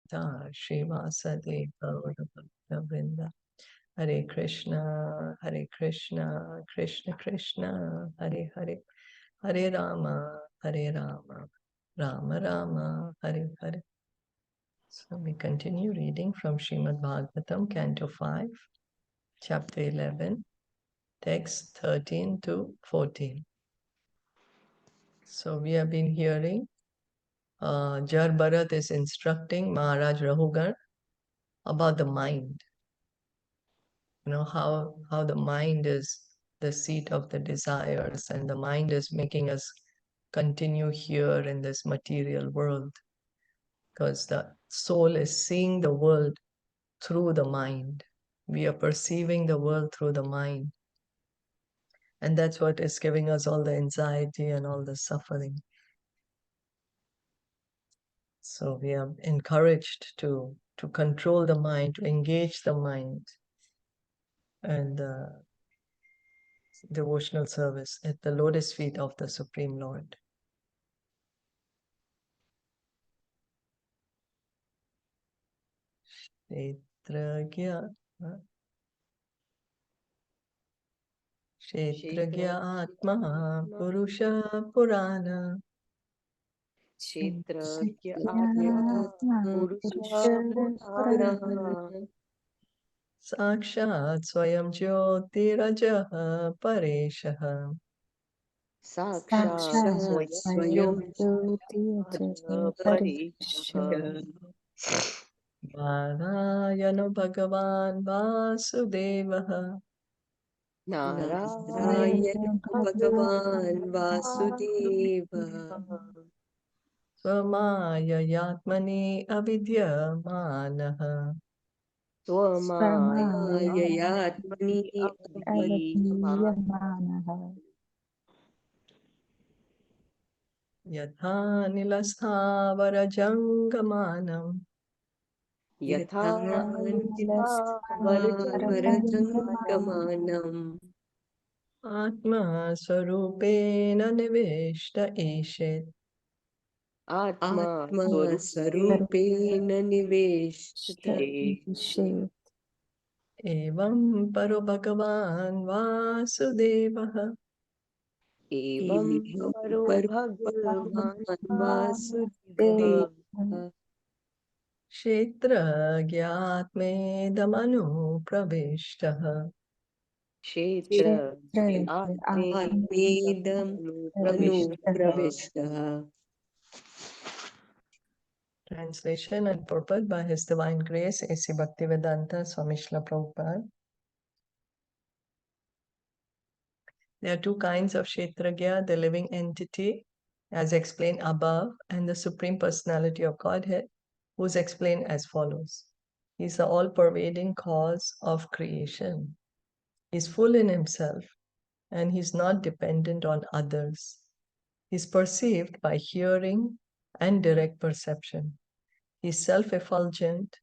Gita, Srivasade Vrinda. Hare Krishna, Krishna Krishna, Hare Hare, Hare Rama, Rama Rama, Hare Hare. So we continue reading from Srimad Bhagavatam, Canto 5, Chapter 11, text 13 to 14. So we have been hearing Bharata is instructing Maharaj Rahūgaṇa about the mind. You know, how the mind is the seat of the desires, and the mind is making us continue here in this material world, because the soul is seeing the world through the mind. We are perceiving the world through the mind. And that's what is giving us all the anxiety and all the suffering. So we are encouraged to control the mind, to engage the mind, and devotional service at the lotus feet of the Supreme Lord. Kshetragya Atma Purusha Purana Kshetragya Atma Purusha Purana Sakshat Swayam Jyotirajah Pareshah Sakshat Swayam Parisha Narayana Bhagavan Vasudevah Narayana Bhagavan Vasudeva Swamaya Yatmani Avidyamanah Swamaya-yatmani Avadiyamanaha Yatha Nilasthavarajangamanam Yatha Nilastha-varajangamanam Atma Swarupena Niveshta Eshet Atma Swarupena Niveshte Evam Paro Bhagavan Vasudevah Evam Paro Bhagavan Vasudeva Kshetra Gyatmedamanu Praveshtah Kshetra Atmedam Anupravishta. Translation and purport by His Divine Grace A.C. Bhaktivedanta Swami Srila Prabhupada. There are two kinds of Kshetragya, the living entity, as explained above, and the Supreme Personality of Godhead, who is explained as follows. He is the all-pervading cause of creation. He is full in himself, and he is not dependent on others. He is perceived by hearing and direct perception. He is self-effulgent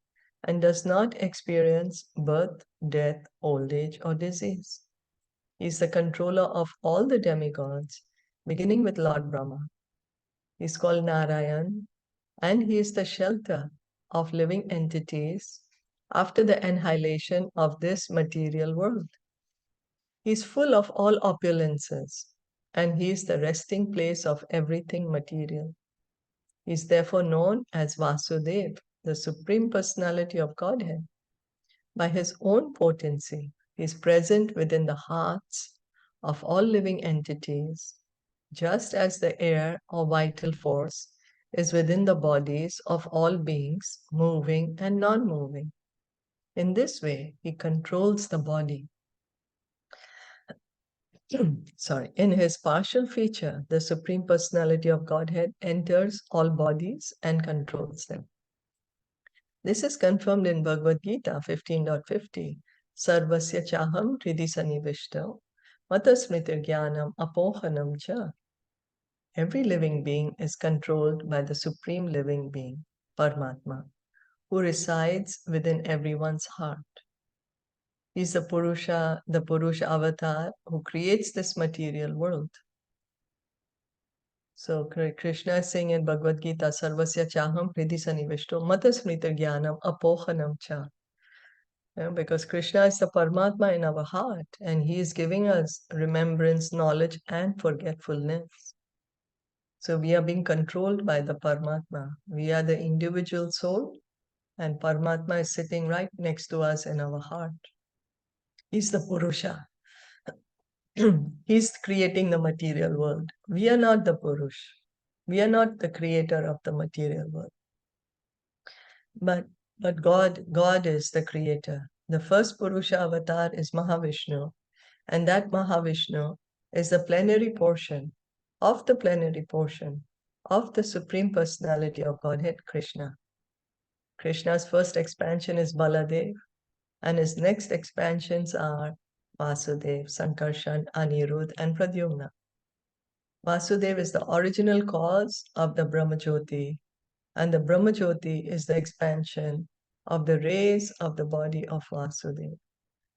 and does not experience birth, death, old age, or disease. He is the controller of all the demigods, beginning with Lord Brahma. He is called Narayan, and he is the shelter of living entities after the annihilation of this material world. He is full of all opulences, and he is the resting place of everything material. He is therefore known as Vasudev, the Supreme Personality of Godhead. By his own potency, he is present within the hearts of all living entities, just as the air or vital force is within the bodies of all beings, moving and non-moving. In this way, he controls the body. In his partial feature, the Supreme Personality of Godhead enters all bodies and controls them. This is confirmed in Bhagavad Gita 15.50. Sarvasya chaham hridhi sanivishto matasmritir jnanam apohanam cha. Every living being is controlled by the Supreme Living Being, Paramatma, who resides within everyone's heart. He is the Purusha avatar who creates this material world. So Krishna is saying in Bhagavad Gita, Sarvasya Chaham Hridhi Sanivishto Matasmrita Jnanam Apohanam Cha. Because Krishna is the Paramatma in our heart, and he is giving us remembrance, knowledge, and forgetfulness. So we are being controlled by the Paramatma. We are the individual soul, and Paramatma is sitting right next to us in our heart. He's the Purusha. He's creating the material world. We are not the Purush. We are not the creator of the material world. But God is the creator. The first Purusha avatar is Mahavishnu, and that Mahavishnu is the plenary portion of the Supreme Personality of Godhead, Krishna. Krishna's first expansion is Baladev, and his next expansions are Vasudev, Sankarshan, Anirudh, and Pradyumna. Vasudev is the original cause of the Brahmajyoti, and the Brahmajyoti is the expansion of the rays of the body of Vasudev.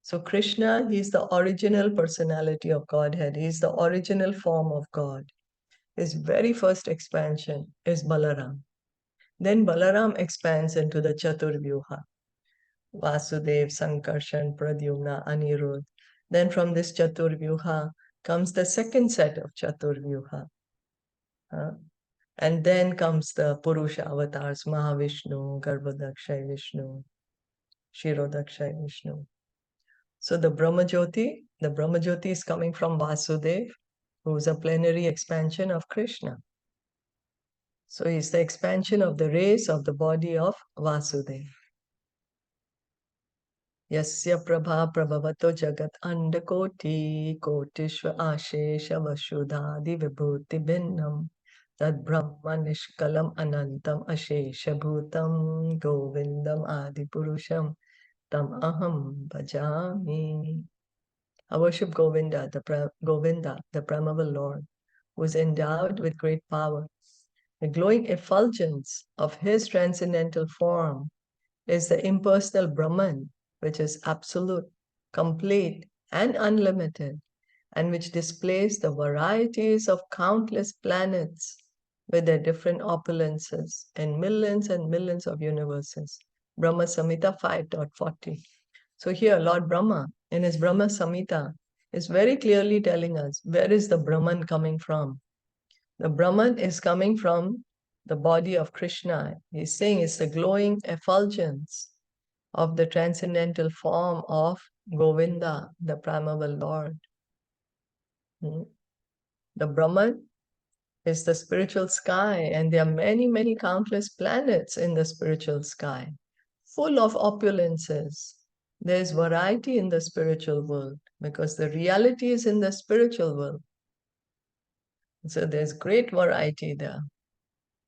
So Krishna, he's the original personality of Godhead. He's the original form of God. His very first expansion is Balaram. Then Balaram expands into the Chaturvyuha. Vasudev, Sankarshan, Pradyumna, Anirudh. Then from this Chaturvyuha comes the second set of Chaturvyuha. And then comes the Purusha avatars, Mahavishnu, Garbhodakshay Vishnu, Shirodakshay Vishnu. So the Brahmajyoti is coming from Vasudev, who is a plenary expansion of Krishna. So he's the expansion of the rays of the body of Vasudev. Yasya prabha prabhavato jagat andakoti kotishva ashesha vasudhadi vibhuti bhinnam tad brahma nishkalam anantam ashesha bhutam govindam adi purusham tam aham bhajami. I worship Govinda, the primeval Lord, who is endowed with great power. The glowing effulgence of his transcendental form is the impersonal Brahman, which is absolute, complete, and unlimited, and which displays the varieties of countless planets with their different opulences in millions and millions of universes. Brahma Samhita 5.40. So here, Lord Brahma, in his Brahma Samhita, is very clearly telling us where is the Brahman coming from. The Brahman is coming from the body of Krishna. He's saying it's the glowing effulgence of the transcendental form of Govinda, the primeval Lord. The Brahman is the spiritual sky, and there are many, many countless planets in the spiritual sky, full of opulences. There's variety in the spiritual world because the reality is in the spiritual world. So there's great variety there.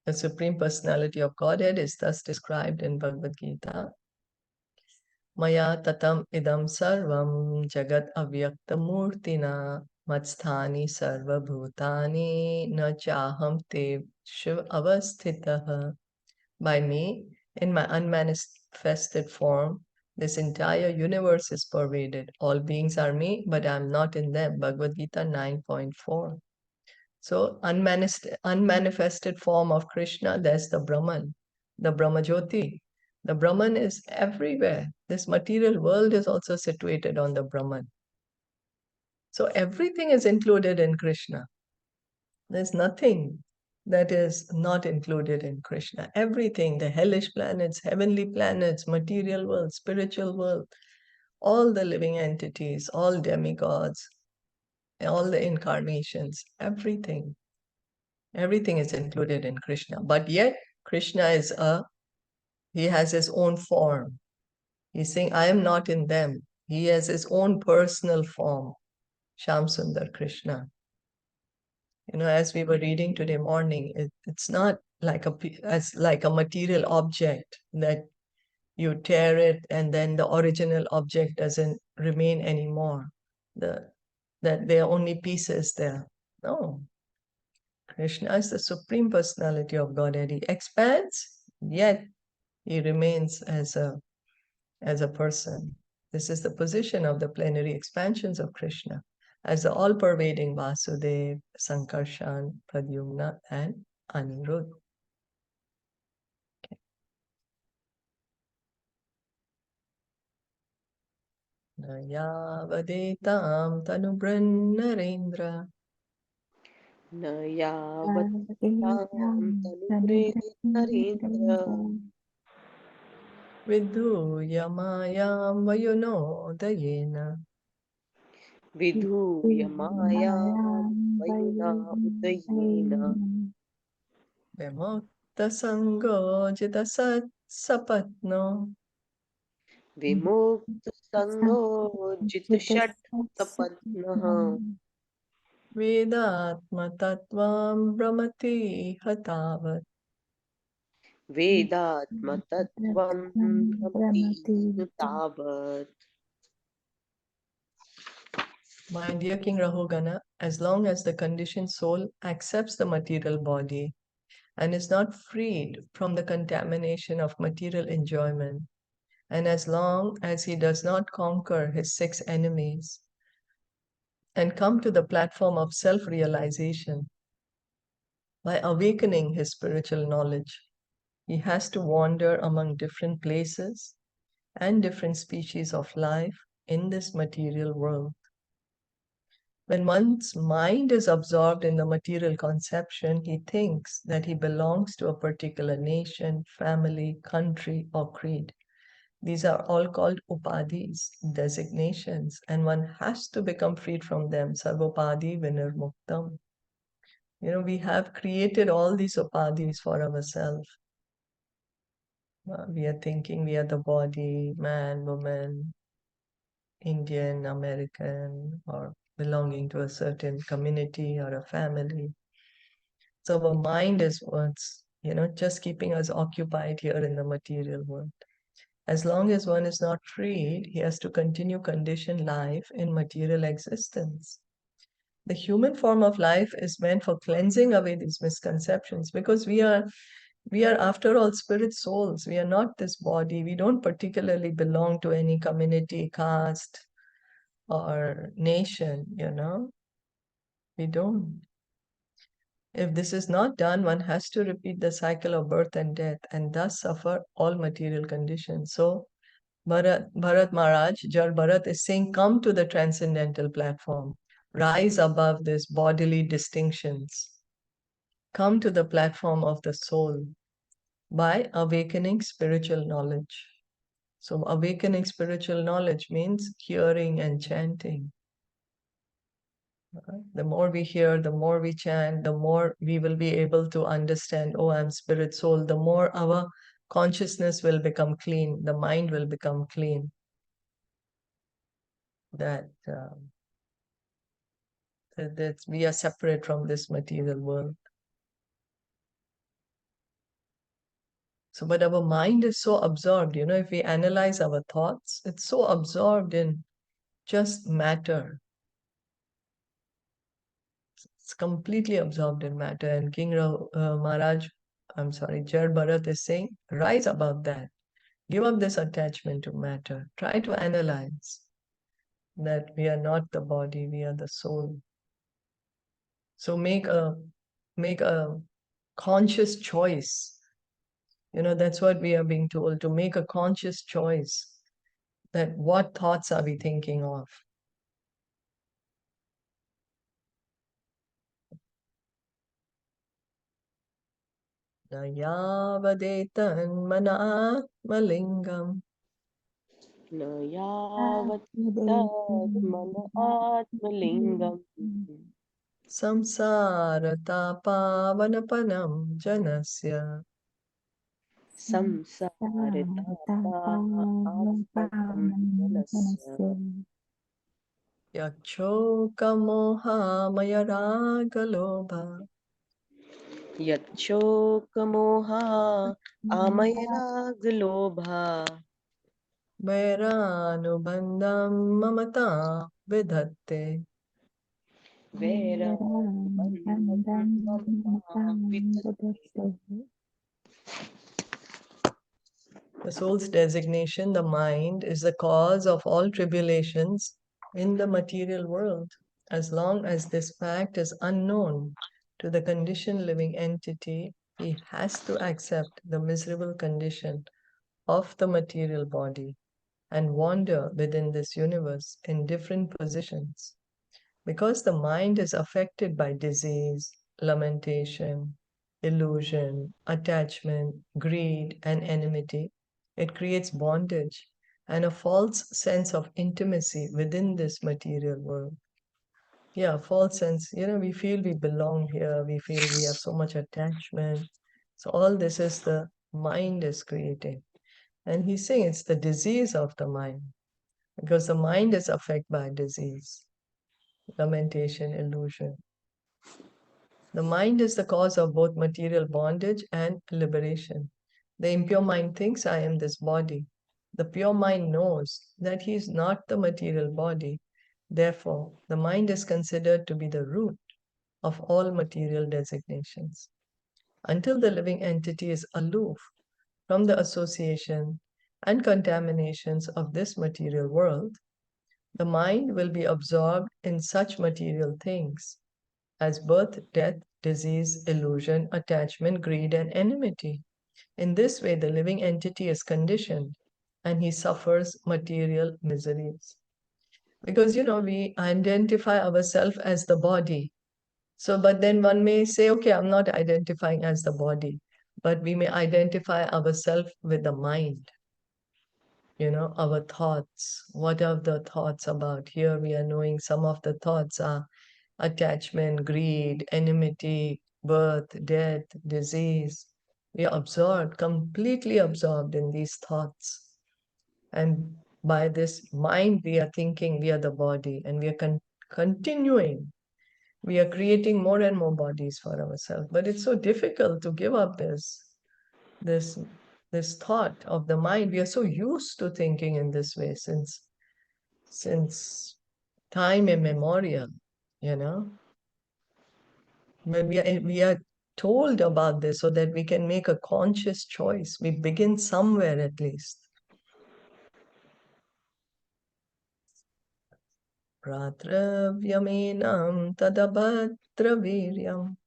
The Supreme Personality of Godhead is thus described in Bhagavad Gita. Maya tatam idam sarvam jagat avyakta murtina matsthani sarva bhutani na chaham te shiv avasthitah. By me, in my unmanifested form, this entire universe is pervaded. All beings are me, but I am not in them. Bhagavad Gita 9.4. So, unmanifested form of Krishna, there's the Brahman, the Brahmajyoti. The Brahman is everywhere. This material world is also situated on the Brahman. So, everything is included in Krishna. There's nothing that is not included in Krishna. Everything, the hellish planets, heavenly planets, material world, spiritual world, all the living entities, all demigods, all the incarnations, everything is included in Krishna. But yet, Krishna he has his own form. He's saying, I am not in them. He has his own personal form, Sham Sundar Krishna. As we were reading today morning, it's not like a material object that you tear it and then the original object doesn't remain anymore. That there are only pieces there. No. Krishna is the Supreme Personality of Godhead. He expands, yet he remains as a person. This is the position of the plenary expansions of Krishna. as the all-pervading Vasudev, Sankarshan, Pradyumna, and Anirudh. Nayavadetam tanubranarendra न यावतां तनुवृन्नरेन्द्र vidhuyamayam vayunodayena विधूयमायां वयुना उदयेन vimuktasango jitasat-sapatno विमुक्तसङ्गो जितषट्सपत्नः vedatma-tattvam brahmati hatavat. वेदात्मतत्त्वं भ्रमतीह तावत्. My dear King Rahūgaṇa, as long as the conditioned soul accepts the material body and is not freed from the contamination of material enjoyment, and as long as he does not conquer his 6 enemies and come to the platform of self-realization by awakening his spiritual knowledge, he has to wander among different places and different species of life in this material world. When one's mind is absorbed in the material conception, he thinks that he belongs to a particular nation, family, country, or creed. These are all called upadhis, designations, and one has to become freed from them. Sarvopadi vinirmuktam. We have created all these upadhis for ourselves. We are thinking we are the body, man, woman, Indian, American, or belonging to a certain community or a family. So our mind is what's, just keeping us occupied here in the material world. As long as one is not freed, he has to continue conditioned life in material existence. The human form of life is meant for cleansing away these misconceptions because we are after all spirit souls. We are not this body. We don't particularly belong to any community, caste, or nation, we don't. If this is not done, one has to repeat the cycle of birth and death and thus suffer all material conditions. So Bharat Maharaj, Jar Bharat is saying, come to the transcendental platform, rise above these bodily distinctions, come to the platform of the soul by awakening spiritual knowledge. So awakening spiritual knowledge means hearing and chanting. The more we hear, the more we chant, the more we will be able to understand, oh, I'm spirit soul. The more our consciousness will become clean, the mind will become clean. That we are separate from this material world. So, but our mind is so absorbed, if we analyze our thoughts, it's so absorbed in just matter. It's completely absorbed in matter. And King Maharaj, Jar Bharat is saying, rise above that. Give up this attachment to matter. Try to analyze that we are not the body, we are the soul. So make a conscious choice. That's what we are being told, to make a conscious choice that what thoughts are we thinking of. Nayavadetan manatmalingam न यावत् तन्मन आत्मलिङ्गम् samsaratapavanapam janasya संसारतापात्मकं मनस्य yachokamohamayaragalobha यच्छोकमोहा आमयरागलोभा vairānubandham mamata vidhatte. वैरानुबन्धं Mamata विदधते. The soul's designation, the mind, is the cause of all tribulations in the material world. As long as this fact is unknown to the conditioned living entity, he has to accept the miserable condition of the material body and wander within this universe in different positions. Because the mind is affected by disease, lamentation, illusion, attachment, greed, and enmity, it creates bondage and a false sense of intimacy within this material world. Yeah, false sense. We feel we belong here, we feel we have so much attachment. So, all this is the mind is creating. And he's saying it's the disease of the mind because the mind is affected by disease, lamentation, illusion. The mind is the cause of both material bondage and liberation. The impure mind thinks I am this body. The pure mind knows that he is not the material body. Therefore, the mind is considered to be the root of all material designations. Until the living entity is aloof from the association and contaminations of this material world, the mind will be absorbed in such material things as birth, death, disease, illusion, attachment, greed, and enmity. In this way, the living entity is conditioned and he suffers material miseries. Because, we identify ourselves as the body. So, but then one may say, okay, I'm not identifying as the body, but we may identify ourselves with the mind, our thoughts. What are the thoughts about? Here we are knowing some of the thoughts are attachment, greed, enmity, birth, death, disease. We are absorbed, completely absorbed in these thoughts. And by this mind, we are thinking we are the body and we are continuing. We are creating more and more bodies for ourselves. But it's so difficult to give up this, this thought of the mind. We are so used to thinking in this way since time immemorial, you know. But we are told about this so that we can make a conscious choice. We begin somewhere at least. Pratravyamenam tadabhatraviryam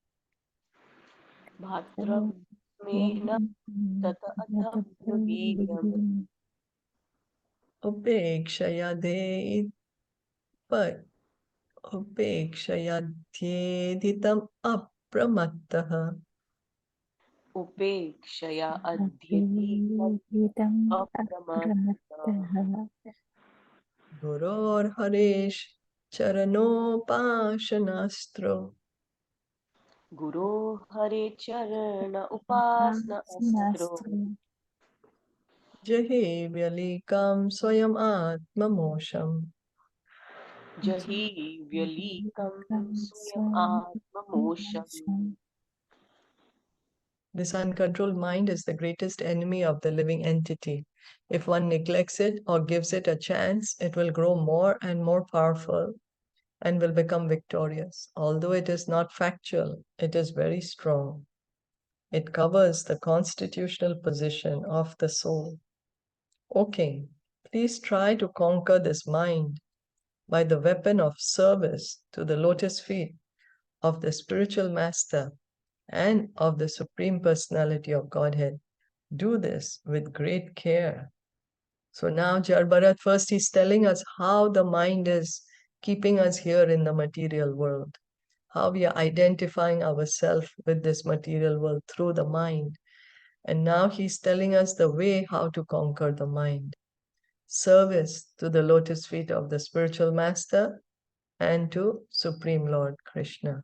Yam Bhadrameena tata athavyam upekshayade upekshayadhyeditam apramattaha. upekshaya adhyati Hitam apramatah. Akramattah Guror Haresh Charanopashanastro Guru Hare Charana Upasna Astro Sanastro Jahe Vyalikam Swayam Atmamosham. Jahi Vyalikam Swayam Atmamosham. This uncontrolled mind is the greatest enemy of the living entity. If one neglects it or gives it a chance, it will grow more and more powerful and will become victorious. Although it is not factual, it is very strong. It covers the constitutional position of the soul. O King, please try to conquer this mind by the weapon of service to the lotus feet of the spiritual master and of the Supreme Personality of Godhead. Do this with great care. So now, Bharat, first he's telling us how the mind is keeping us here in the material world, how we are identifying ourselves with this material world through the mind. And now he's telling us the way how to conquer the mind. Service to the lotus feet of the spiritual master and to Supreme Lord Krishna.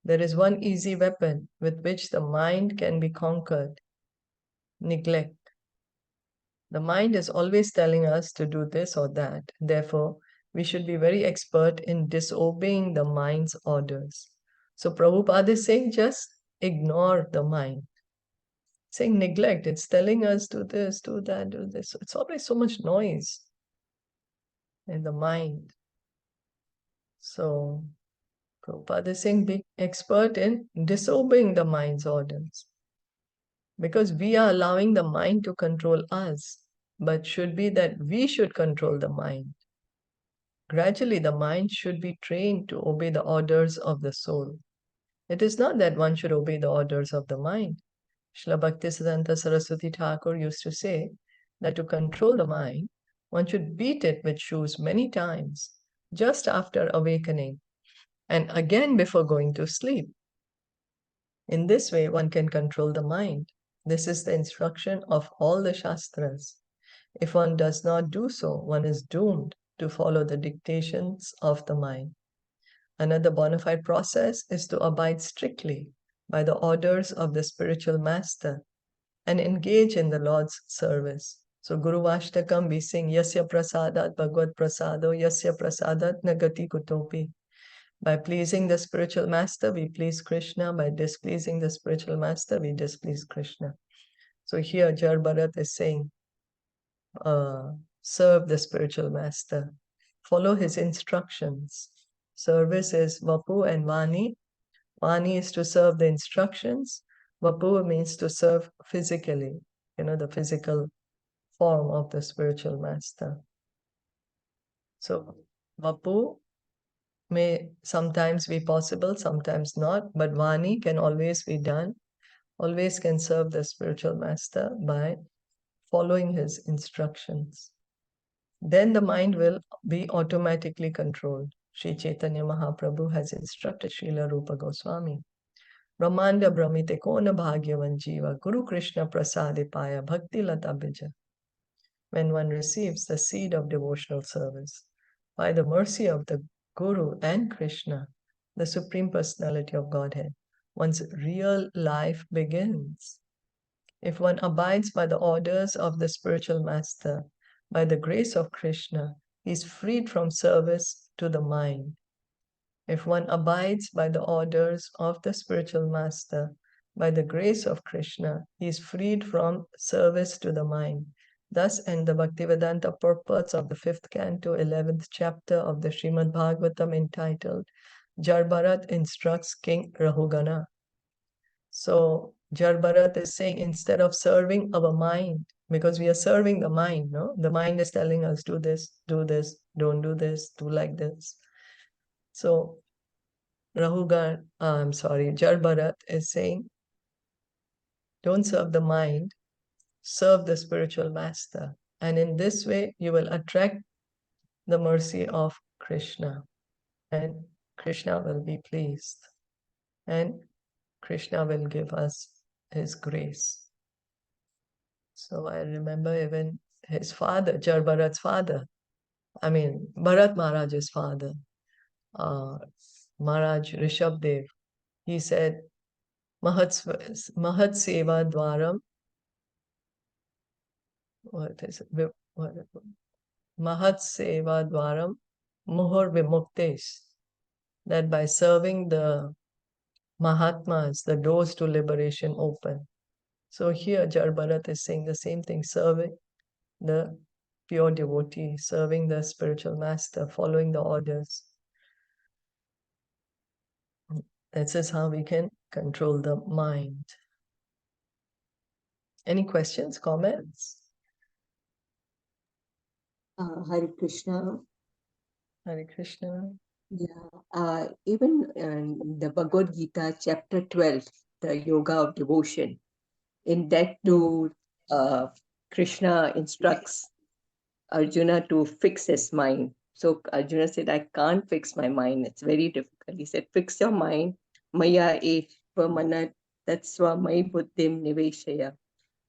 There is one easy weapon with which the mind can be conquered: neglect. The mind is always telling us to do this or that. Therefore, we should be very expert in disobeying the mind's orders. So Prabhupada is saying just ignore the mind. Saying neglect, it's telling us do this, do that, do this. It's always so much noise in the mind. So Prabhupada is saying be expert in disobeying the mind's orders. Because we are allowing the mind to control us, but should be that we should control the mind. Gradually, the mind should be trained to obey the orders of the soul. It is not that one should obey the orders of the mind. Srila Bhaktisiddhanta Saraswati Thakur used to say that to control the mind, one should beat it with shoes many times, just after awakening, and again before going to sleep. In this way, one can control the mind. This is the instruction of all the Shastras. If one does not do so, one is doomed to follow the dictations of the mind. Another bona fide process is to abide strictly by the orders of the spiritual master and engage in the Lord's service. So Guru Vashtakam we sing Yasya Prasadat Bhagavad Prasado Yasya Prasadat Nagati Kutopi. By pleasing the spiritual master, we please Krishna. By displeasing the spiritual master, we displease Krishna. So here Jaḍa is saying, serve the spiritual master. Follow his instructions. Service is Vapu and Vani. Vani is to serve the instructions. Vapu means to serve physically, the physical form of the spiritual master. So Vapu may sometimes be possible, sometimes not, but Vani can always be done, always can serve the spiritual master by following his instructions. Then the mind will be automatically controlled. Sri Chaitanya Mahaprabhu has instructed Srila Rupa Goswami. Brahmanda Brahmite Kona Bhagyavan Jiva Guru Krishna Prasade Paya Bhakti Lata Bija. When one receives the seed of devotional service, by the mercy of the Guru and Krishna, the Supreme Personality of Godhead, one's real life begins. If one abides by the orders of the spiritual master, by the grace of Krishna, he is freed from service to the mind. If one abides by the orders of the spiritual master, by the grace of Krishna, he is freed from service to the mind. Thus end the Bhaktivedanta purports of the 5th canto, 11th chapter of the Srimad Bhagavatam entitled Jaḍa instructs King Rahūgaṇa. So Jaḍa is saying, instead of serving our mind, because we are serving the mind, no? The mind is telling us, do this, don't do this, do like this. So Jaḍa is saying, don't serve the mind, serve the spiritual master. And in this way, you will attract the mercy of Krishna. And Krishna will be pleased. And Krishna will give us his grace. So I remember even his father, Jaḍa's father, Bharat Maharaj's father, Maharaj Rishabdev, he said, Mahat Seva Dwaram, Mahat Seva Dwaram Muhur Vimuktesh, that by serving the Mahatmas, the doors to liberation open. So here Jaḍa is saying the same thing, serving the pure devotee, serving the spiritual master, following the orders. This is how we can control the mind. Any questions, comments? Hare Krishna. Hare Krishna. Yeah. Even in the Bhagavad Gita, chapter 12, the Yoga of Devotion, in that too, Krishna instructs Arjuna to fix his mind. So Arjuna said, I can't fix my mind. It's very difficult. He said, fix your mind. Maya eva manat tatsva mai buddhim niveshaya.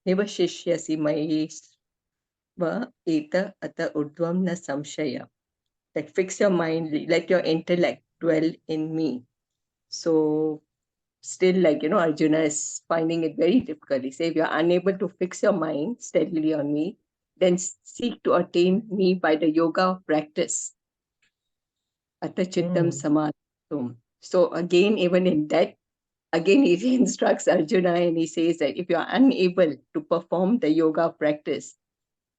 Nivashishyasi mayesva eta ata urdvam na samshaya. That fix your mind, let your intellect dwell in me. So still, Arjuna is finding it very difficult. He says, if you're unable to fix your mind steadily on me, then seek to attain me by the yoga of practice. Atachittam samadhum. So again, even in that, again, he instructs Arjuna and he says that if you're unable to perform the yoga practice,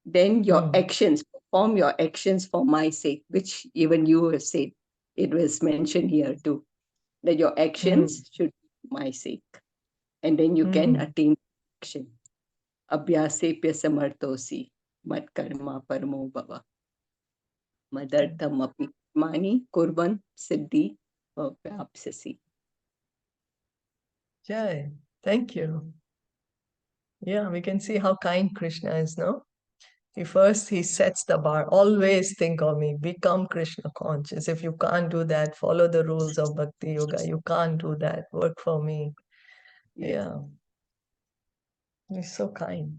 then your actions, perform your actions for my sake, which even you have said. It was mentioned here too, that your actions should be for my sake. And then you can attain action. Abhyasepya samartosi mat karma paramo bhava. Madartamapi mani kurvan siddhi vyapsasi. Jai. Thank you. Yeah, we can see how kind Krishna is, no? He sets the bar. Always think of me. Become Krishna conscious. If you can't do that, follow the rules of Bhakti Yoga. You can't do that. Work for me. Yeah. He's so kind.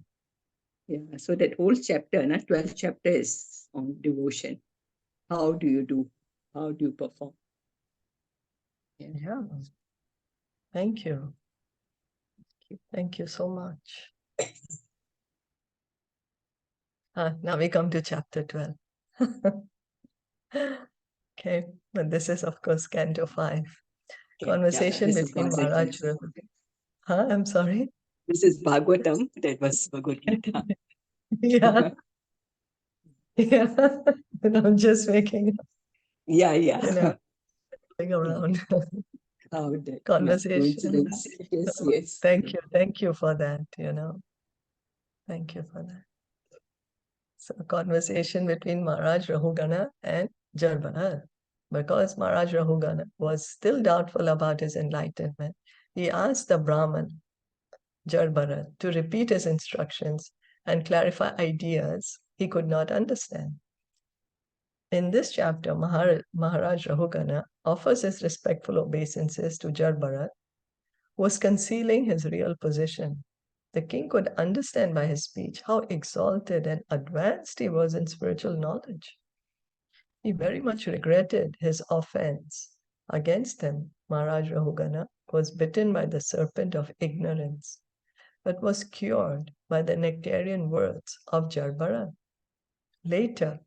Yeah. So that whole chapter, 12th chapter is on devotion. How do you do? How do you perform? Yeah. Thank you. Thank you so much. Now we come to chapter 12. Okay, but this is, of course, Canto 5. Conversation between Maharaj. I'm sorry. This is Bhagavatam. That was Bhagavad Gita. Yeah. Yeah. I'm just making, Yeah. going around. How that Conversation. coincidence. Yes. Thank you for that, Thank you for that. So, conversation between Maharaj Rahūgaṇa and Jaḍa. Because Maharaj Rahūgaṇa was still doubtful about his enlightenment, he asked the Brahman, Jaḍa, to repeat his instructions and clarify ideas he could not understand. In this chapter, Maharaj Rahūgaṇa offers his respectful obeisances to Jaḍa, who was concealing his real position. The king could understand by his speech how exalted and advanced he was in spiritual knowledge. He very much regretted his offense against him. Maharaj Rahūgaṇa was bitten by the serpent of ignorance, but was cured by the nectarian words of Jaḍa. Later,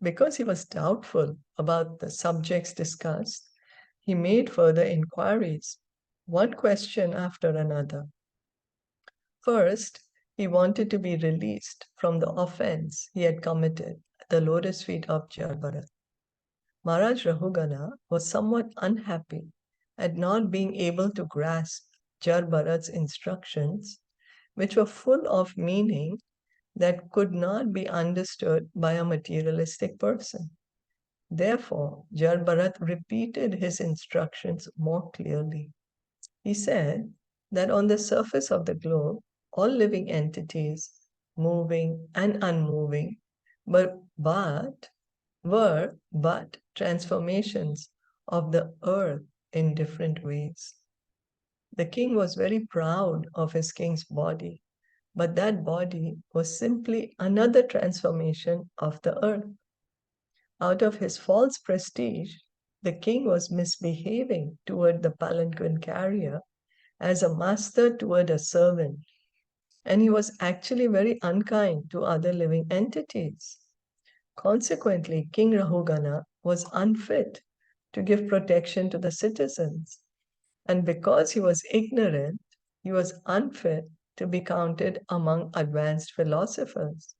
because he was doubtful about the subjects discussed, he made further inquiries, one question after another. First, he wanted to be released from the offense he had committed at the lotus feet of Jaḍa. Maharaj Rahūgaṇa was somewhat unhappy at not being able to grasp Jaḍa's instructions, which were full of meaning that could not be understood by a materialistic person. Therefore, Jaḍa repeated his instructions more clearly. He said that on the surface of the globe, all living entities, moving and unmoving, were but transformations of the earth in different ways. The king was very proud of his king's body, but that body was simply another transformation of the earth. Out of his false prestige, the king was misbehaving toward the palanquin carrier as a master toward a servant, and he was actually very unkind to other living entities. Consequently, King Rahūgaṇa was unfit to give protection to the citizens, and because he was ignorant, he was unfit to be counted among advanced philosophers.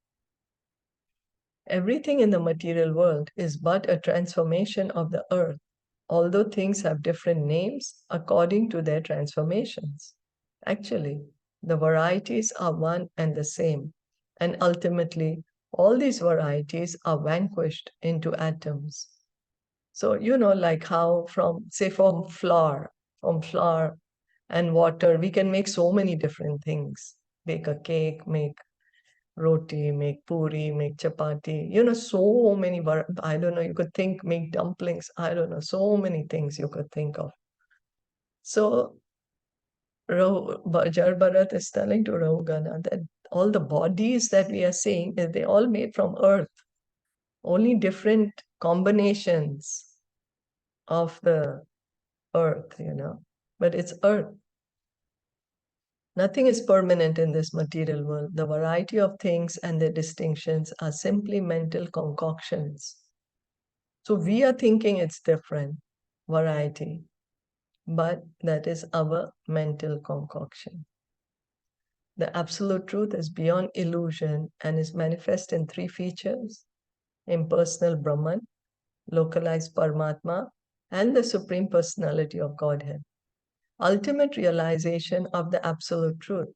Everything in the material world is but a transformation of the earth, although things have different names according to their transformations. Actually, the varieties are one and the same, and ultimately, all these varieties are vanquished into atoms. So, like how from flour and water, we can make so many different things. Bake a cake, make roti, make puri, make chapati, so many, I don't know, you could think, make dumplings, I don't know, so many things you could think of. So, Jaḍa is telling to Rahūgaṇa that all the bodies that we are seeing, they're all made from earth, only different combinations of the earth, but it's earth. Nothing is permanent in this material world. The variety of things and their distinctions are simply mental concoctions. So we are thinking it's different, variety, but that is our mental concoction. The absolute truth is beyond illusion and is manifest in three features: impersonal Brahman, localized Paramatma, and the Supreme Personality of Godhead. Ultimate realization of the absolute truth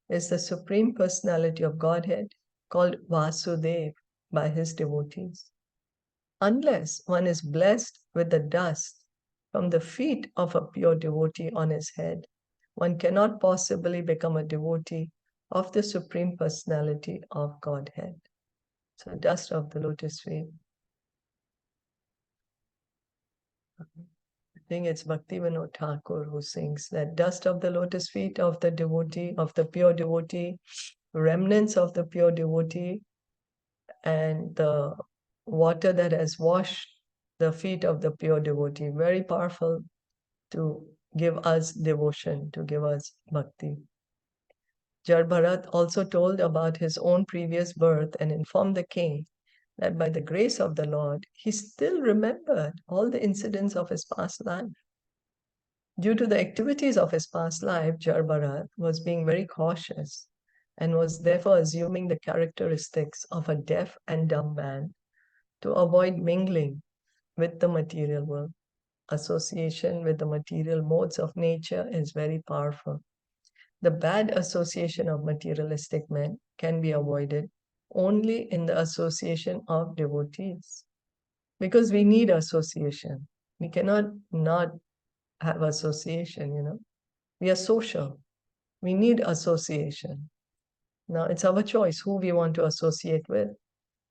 is the Supreme Personality of Godhead called Vasudev by his devotees. Unless one is blessed with the dust from the feet of a pure devotee on his head, one cannot possibly become a devotee of the Supreme Personality of Godhead. So, dust of the lotus feet. I think it's Bhaktivinoda Thakur who sings that dust of the lotus feet of the devotee, of the pure devotee, remnants of the pure devotee, and the water that has washed the feet of the pure devotee. Very powerful to give us devotion, to give us bhakti. Jaḍa also told about his own previous birth and informed the king that by the grace of the Lord, he still remembered all the incidents of his past life. Due to the activities of his past life, Jaḍa was being very cautious and was therefore assuming the characteristics of a deaf and dumb man to avoid mingling with the material world. Association with the material modes of nature is very powerful. The bad association of materialistic men can be avoided only in the association of devotees. Because we need association. We cannot not have association, you know. We are social. We need association. Now, it's our choice who we want to associate with,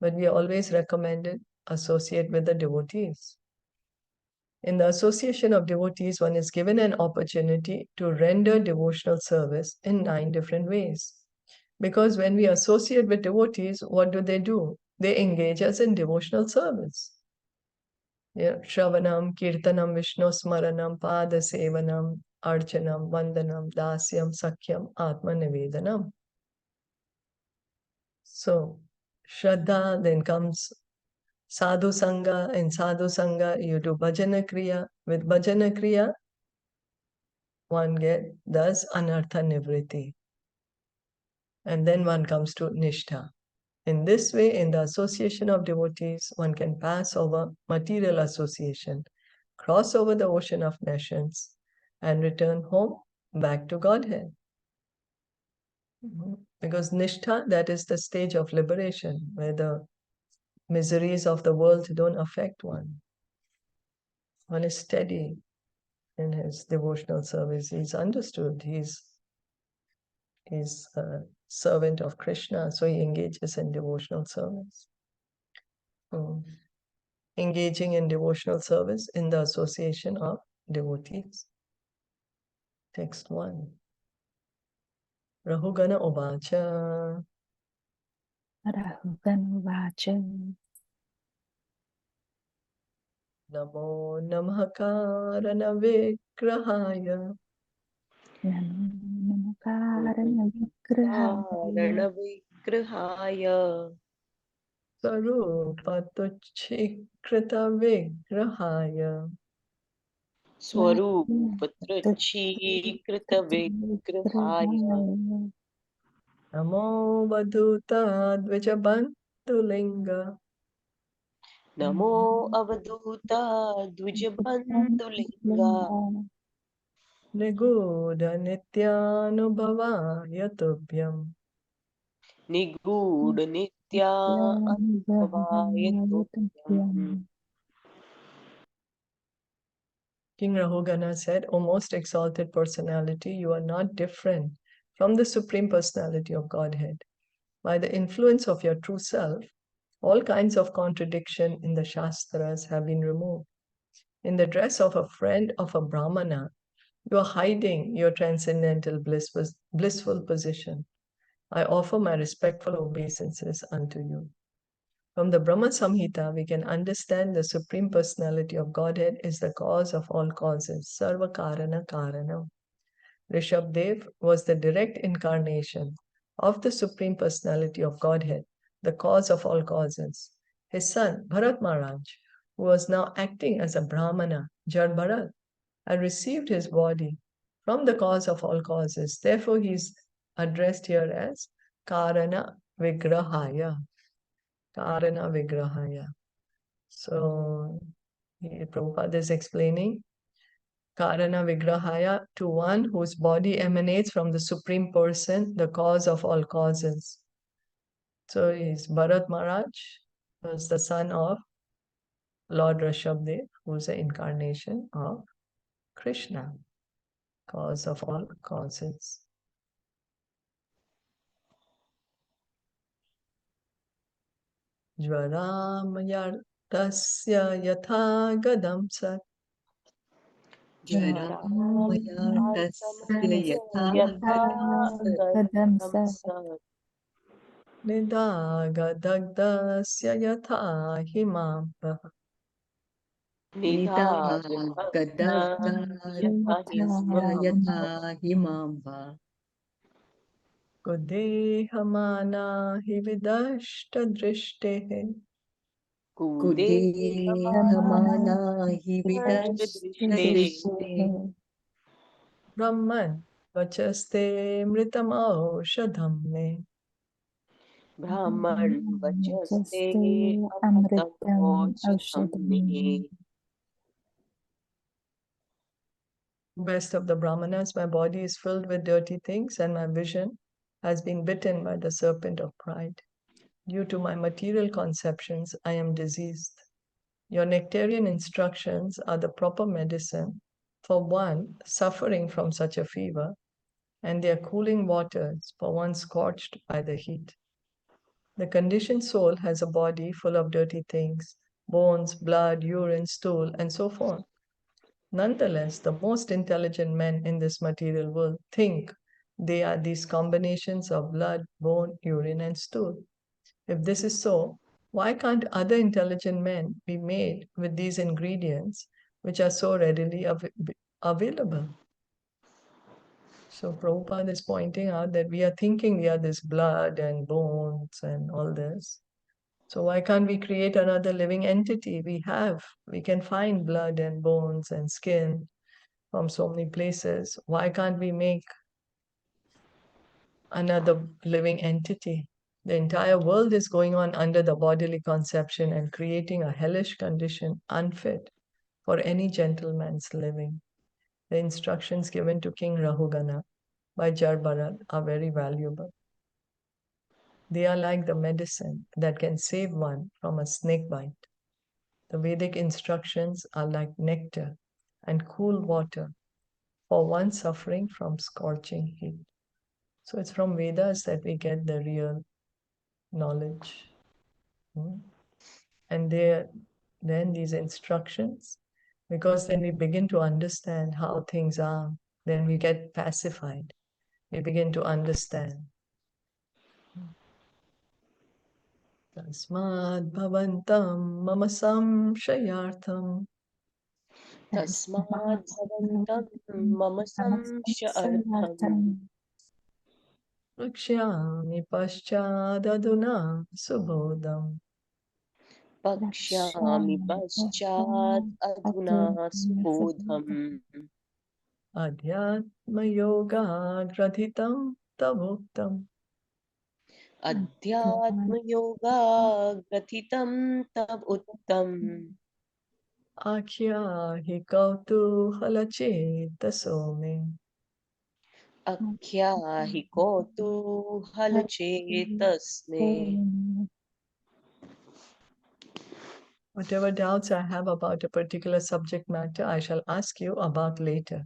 but we are always recommended associate with the devotees. In the association of devotees, one is given an opportunity to render devotional service in 9 different ways. Because when we associate with devotees, what do? They engage us in devotional service. Shravanam, Kirtanam, Vishnu Smaranam, Pada Sevanam, Archanam, Vandanam, Dasyam, Sakyam, Atma Nivedanam. So, Shraddha, then comes Sadhu Sangha. In Sadhu Sangha, you do Bhajana Kriya. With Bhajana Kriya, one does Anartha Nivriti. And then one comes to Nishtha. In this way, in the association of devotees, one can pass over material association, cross over the ocean of nations, and return home back to Godhead. Because Nishtha, that is the stage of liberation, where the miseries of the world don't affect one. One is steady in his devotional service. He's understood. He's a servant of Krishna, so he engages in devotional service. So, engaging in devotional service in the association of devotees. Text 1. Rahūgaṇa Uvacha. Rahūgaṇa Vachan. Namo Namah Karana Vigrahaya. Namo Karana Vigrahaya. Karanaviggrahaya Sarupa Tuchhikrita Vigrahaya. Swarupatrachikrita vigrahaya Namo Vadhuta Dvijabantulinga. Namo Avadhuta Dvijabantulinga Niguda Nityanubhavaya Tubhyam. Niguda Nitya Anubhavaya Tubhyam. King Rahūgaṇa said, O most exalted personality, you are not different from the Supreme Personality of Godhead. By the influence of your true self, all kinds of contradiction in the Shastras have been removed. In the dress of a friend of a Brahmana, you are hiding your transcendental blissful position. I offer my respectful obeisances unto you. From the Brahma Samhita, we can understand the Supreme Personality of Godhead is the cause of all causes, Sarva Karana Karanam. Rishabdev was the direct incarnation of the Supreme Personality of Godhead, the cause of all causes. His son, Bharat Maharaj, who was now acting as a Brahmana, Jaḍa, had received his body from the cause of all causes. Therefore, he is addressed here as Karana Vigrahaya. Karana Vigrahaya. So, Prabhupada is explaining Karana Vigrahaya to one whose body emanates from the Supreme Person, the cause of all causes. So, he's Bharat Maharaj, was the son of Lord Rishabdev, who is the incarnation of Krishna, cause of all causes. Jvaramayartasya yatha gadam sat Jaramayartasya yatha nidagadagdasya yatha himabha Nidāgadagdasya yatha himamba Kudehamana hividashtadrishtehe Kudehamana hividashtadrishte Brahman vachaste mritamaushadham me. Brahman vachaste amritam amritamochatam me. Best of the Brahmanas, my body is filled with dirty things and my vision has been bitten by the serpent of pride. Due to my material conceptions, I am diseased. Your nectarian instructions are the proper medicine for one suffering from such a fever, and they are cooling waters for one scorched by the heat. The conditioned soul has a body full of dirty things, bones, blood, urine, stool, and so forth. Nonetheless, the most intelligent men in this material world think they are these combinations of blood, bone, urine, and stool. If this is so, why can't other intelligent men be made with these ingredients which are so readily available? So Prabhupada is pointing out that we are thinking we are this blood and bones and all this. So why can't we create another living entity? We can find blood and bones and skin from so many places. Why can't we make another living entity? The entire world is going on under the bodily conception and creating a hellish condition unfit for any gentleman's living. The instructions given to King Rahūgaṇa by Jaḍa are very valuable. They are like the medicine that can save one from a snake bite. The Vedic instructions are like nectar and cool water for one suffering from scorching heat. So it's from Vedas that we get the real knowledge. And then these instructions, because then we begin to understand how things are, then we get pacified. We begin to understand. Tasmad bhavantam mama samshayartham Tasmad bhavantam mama samshartham Rakshyami paschadaduna subodham Pakshami paschat adhuna subodham Adhyatma yoga grathitam tavuktam Adhyatma yoga grathitam tab uttam Akhya hi kautuhalachetaso me. Akhya hi kotu halachetasme. Whatever doubts I have about a particular subject matter, I shall ask you about later.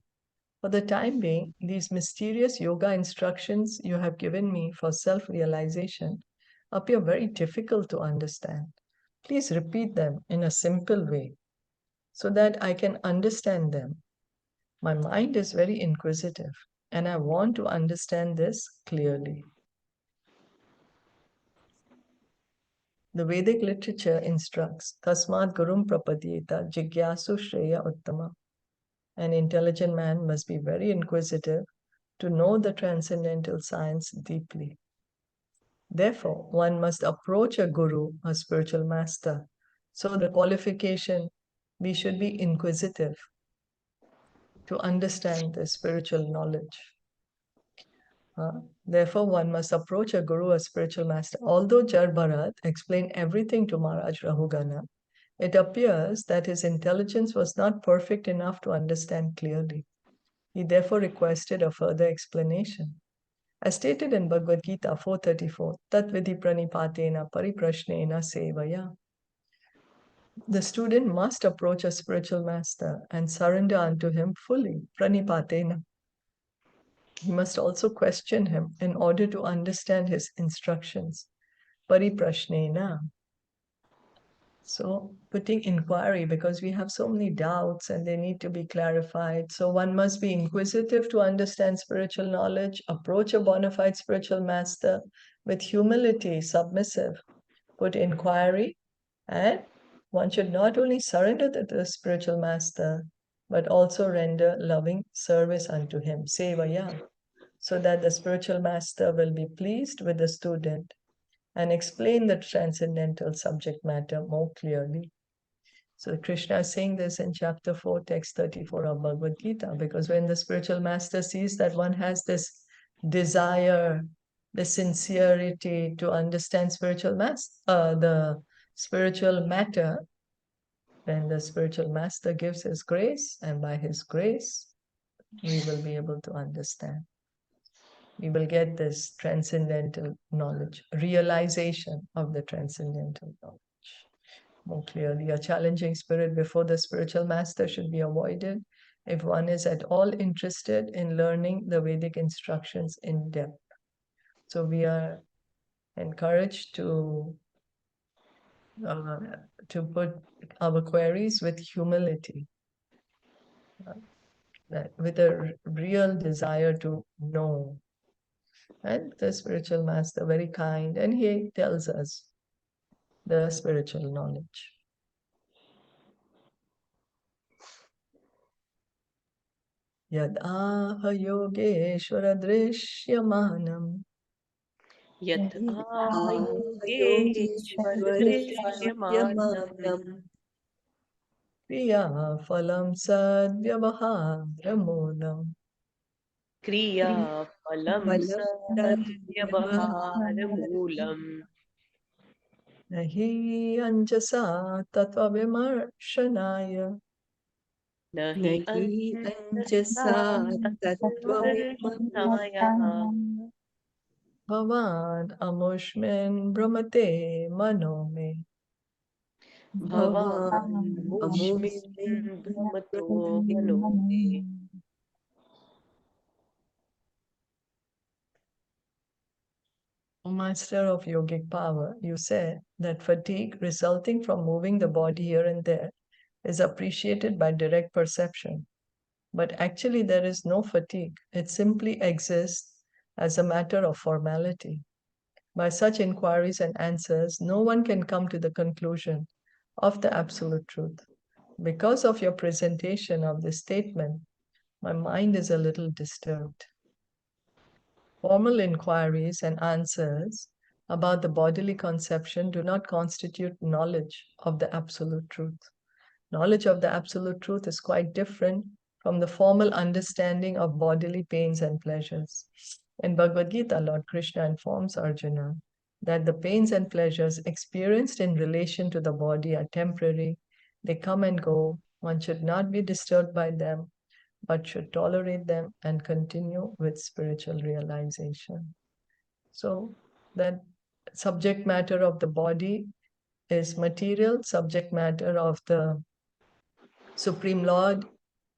For the time being, these mysterious yoga instructions you have given me for self-realization appear very difficult to understand. Please repeat them in a simple way so that I can understand them. My mind is very inquisitive and I want to understand this clearly. The Vedic literature instructs, Tasmad Gurum Prapadyeta Jigyasu Shreya Uttama. An intelligent man must be very inquisitive to know the transcendental science deeply. Therefore, one must approach a guru, a spiritual master. So the qualification, we should be inquisitive to understand the spiritual knowledge. Therefore, one must approach a guru, a spiritual master. Although Jaḍa explained everything to Maharaj Rahūgaṇa, it appears that his intelligence was not perfect enough to understand clearly. He therefore requested a further explanation. As stated in Bhagavad Gita 4:34, Tat vidhi pranipatena pariprashnena sevaya. The student must approach a spiritual master and surrender unto him fully, pranipatena. He must also question him in order to understand his instructions, pariprashnena. So putting inquiry, because we have so many doubts and they need to be clarified. So one must be inquisitive to understand spiritual knowledge, approach a bona fide spiritual master with humility, submissive, put inquiry, and one should not only surrender to the spiritual master, but also render loving service unto him, sevaya, so that the spiritual master will be pleased with the student and explain the transcendental subject matter more clearly. So Krishna is saying this in chapter 4, text 34 of Bhagavad Gita, because when the spiritual master sees that one has this desire, the sincerity to understand the spiritual matter, then the spiritual master gives his grace, and by his grace, we will be able to understand. We will get this transcendental knowledge, realization of the transcendental knowledge more clearly. A challenging spirit before the spiritual master should be avoided if one is at all interested in learning the Vedic instructions in depth. So we are encouraged to put our queries with humility, with a real desire to know. And the spiritual master, very kind, and he tells us the spiritual knowledge. Yadāha yogeshvara drishyamanam Yat Yogeshwara Yogeshwaradrishyamanam kriya phalam sadvyavaharamulam. Kriya Phalam Satyavaharamulam Nahi anjasa tattva vimarshanaya Nahi Anjasa Anjasa Tattvam Tattvavimarshanaya bhavan amushmin brahmate manome. Bhavan Mushmin Brahmato Manome. O Master of yogic power, you said that fatigue resulting from moving the body here and there is appreciated by direct perception. But actually, there is no fatigue. It simply exists as a matter of formality. By such inquiries and answers, no one can come to the conclusion of the absolute truth. Because of your presentation of this statement, my mind is a little disturbed. Formal inquiries and answers about the bodily conception do not constitute knowledge of the absolute truth. Knowledge of the absolute truth is quite different from the formal understanding of bodily pains and pleasures. In Bhagavad Gita, Lord Krishna informs Arjuna that the pains and pleasures experienced in relation to the body are temporary, they come and go, one should not be disturbed by them, but should tolerate them and continue with spiritual realization. So that subject matter of the body is material, subject matter of the Supreme Lord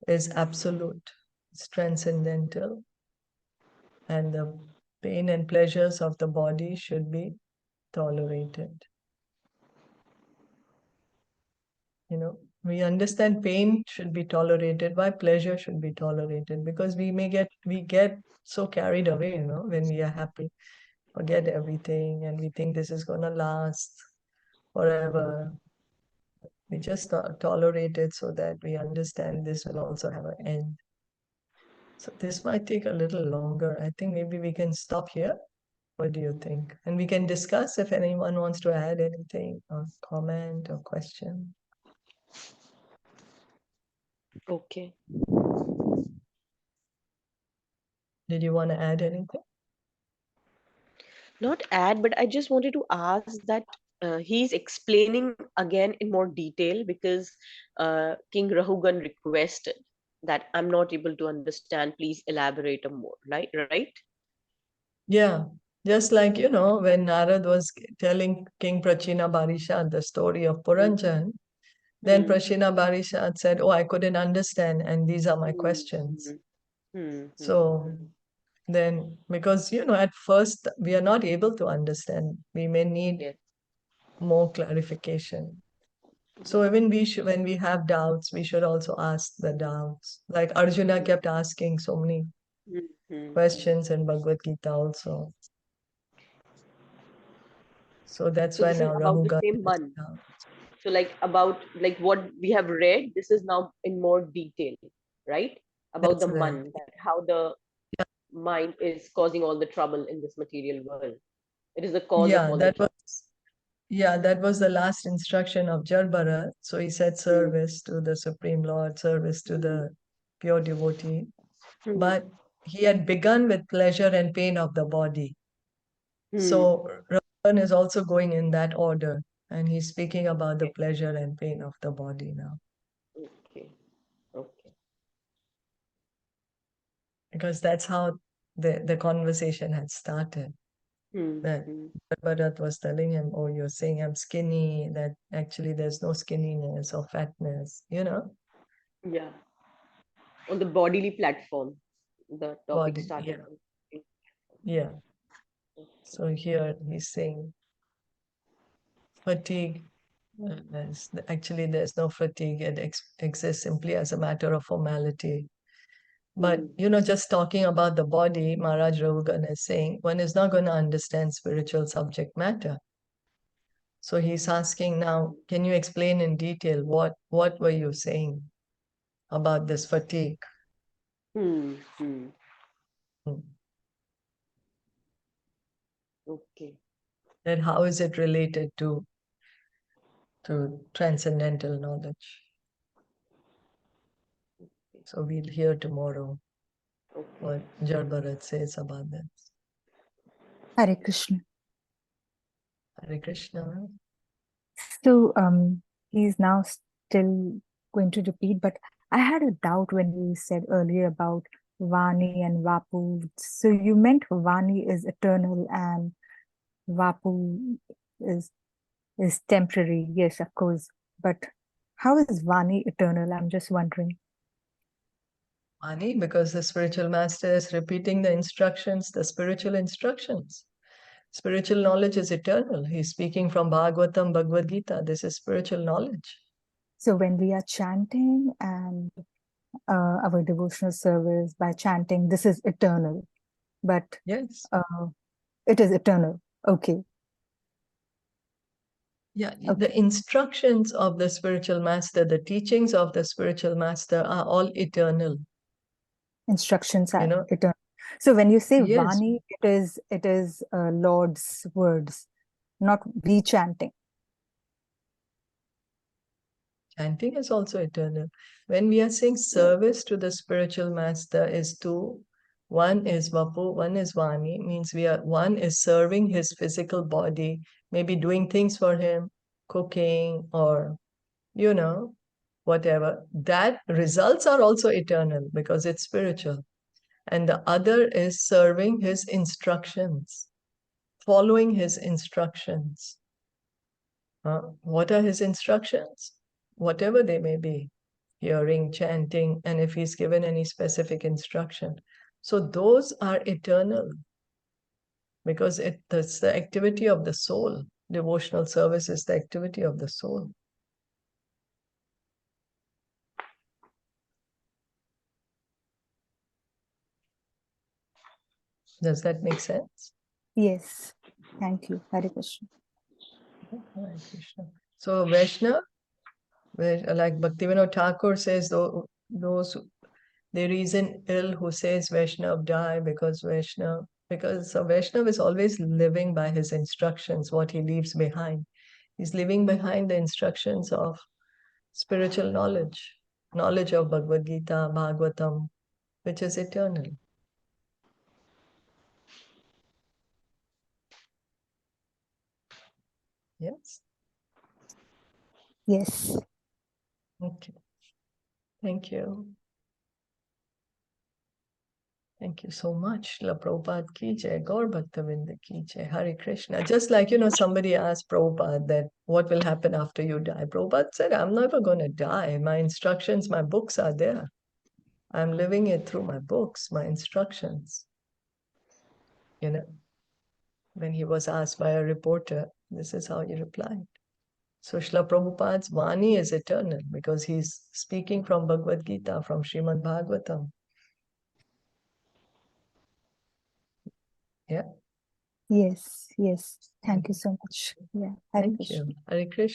is absolute, it's transcendental, and the pain and pleasures of the body should be tolerated. We understand pain should be tolerated, why pleasure should be tolerated, because we get so carried away, when we are happy, forget everything, and we think this is gonna last forever. We just tolerate it so that we understand this will also have an end. So this might take a little longer. I think maybe we can stop here. What do you think? And we can discuss if anyone wants to add anything or comment or question. Okay. Did you want to add anything? Not add, but I just wanted to ask that he's explaining again in more detail because King Rahūgaṇa requested that I'm not able to understand. Please elaborate more, right? Right? Yeah, just like, when Narad was telling King Prachina Barisha the story of Puranjan, Then Prashina Barishat said, oh, I couldn't understand, and these are my questions. So then, because, at first we are not able to understand, we may need Yes. more clarification. So even when we have doubts, we should also ask the doubts. Like Arjuna kept asking so many questions in Bhagavad Gita also. So that's So why this is now about the Rahūgaṇa same has one. come. So about what we have read, this is now in more detail, right? About That's the right. man, that how the mind is causing all the trouble in this material world. It is the cause of Yeah, all the trouble. that was the last instruction of Jaḍa. So he said service to the Supreme Lord, service to the pure devotee. But he had begun with pleasure and pain of the body. So Rahūgaṇa is also going in that order, and he's speaking about the pleasure and pain of the body now. Okay. Okay. Because that's how the conversation had started. That Bharat was telling him, oh, you're saying I'm skinny, that actually there's no skinniness or fatness, Yeah. On the bodily platform, the topic body. started. Yeah. So here he's saying fatigue. Actually, there's no fatigue. It exists simply as a matter of formality. But, just talking about the body, Maharaj Rahūgaṇa is saying, one is not going to understand spiritual subject matter. So he's asking now, can you explain in detail what were you saying about this fatigue? Okay. And how is it related to transcendental knowledge? So we'll hear tomorrow what Jaḍa says about this. Hare Krishna. Hare Krishna. So he's now still going to repeat, but I had a doubt when you said earlier about Vani and Vapu. So you meant Vani is eternal and Vapu is temporary. Yes, of course. But how is Vani eternal? I'm just wondering. Vani, because the spiritual master is repeating the instructions, the spiritual instructions. Spiritual knowledge is eternal. He's speaking from Bhagavatam, Bhagavad Gita. This is spiritual knowledge. So when we are chanting and our devotional service by chanting, this is eternal, but Yes. it is eternal. Okay. Yeah, Okay. the instructions of the spiritual master, the teachings of the spiritual master are all eternal. Instructions are eternal. So when you say Yes. Vani, it is Lord's words, not we chanting. Chanting is also eternal. When we are saying service to the spiritual master is two. One is Vapu, one is Vani, means one is serving his physical body, maybe doing things for him, cooking or, whatever. That results are also eternal because it's spiritual. And the other is serving his instructions, following his instructions. What are his instructions? Whatever they may be, hearing, chanting, and if he's given any specific instruction. So those are eternal because that's the activity of the soul. Devotional service is the activity of the soul. Does that make sense? Yes. Thank you. Hare Krishna. Hare Krishna. So Vaishnava, like Bhaktivinoda Thakur says, those they reason ill who says Vaishnav die because a Vaishnav is always living by his instructions, what he leaves behind. He's leaving behind the instructions of spiritual knowledge of Bhagavad Gita, Bhagavatam, which is eternal. Yes? Yes. Okay. Thank you. Thank you so much. La Prabhupada ki jai, Gaur Bhaktavinda ki jai, Hare Krishna. Just like, somebody asked Prabhupada that what will happen after you die. Prabhupada said, I'm never going to die. My instructions, my books are there. I'm living it through my books, my instructions. When he was asked by a reporter, this is how he replied. So Srila Prabhupada's Vani is eternal because he's speaking from Bhagavad Gita, from Srimad Bhagavatam. Yeah. Yes. Thank you so much. Yeah. Hare Thank Krishna. you. Hare Krishna.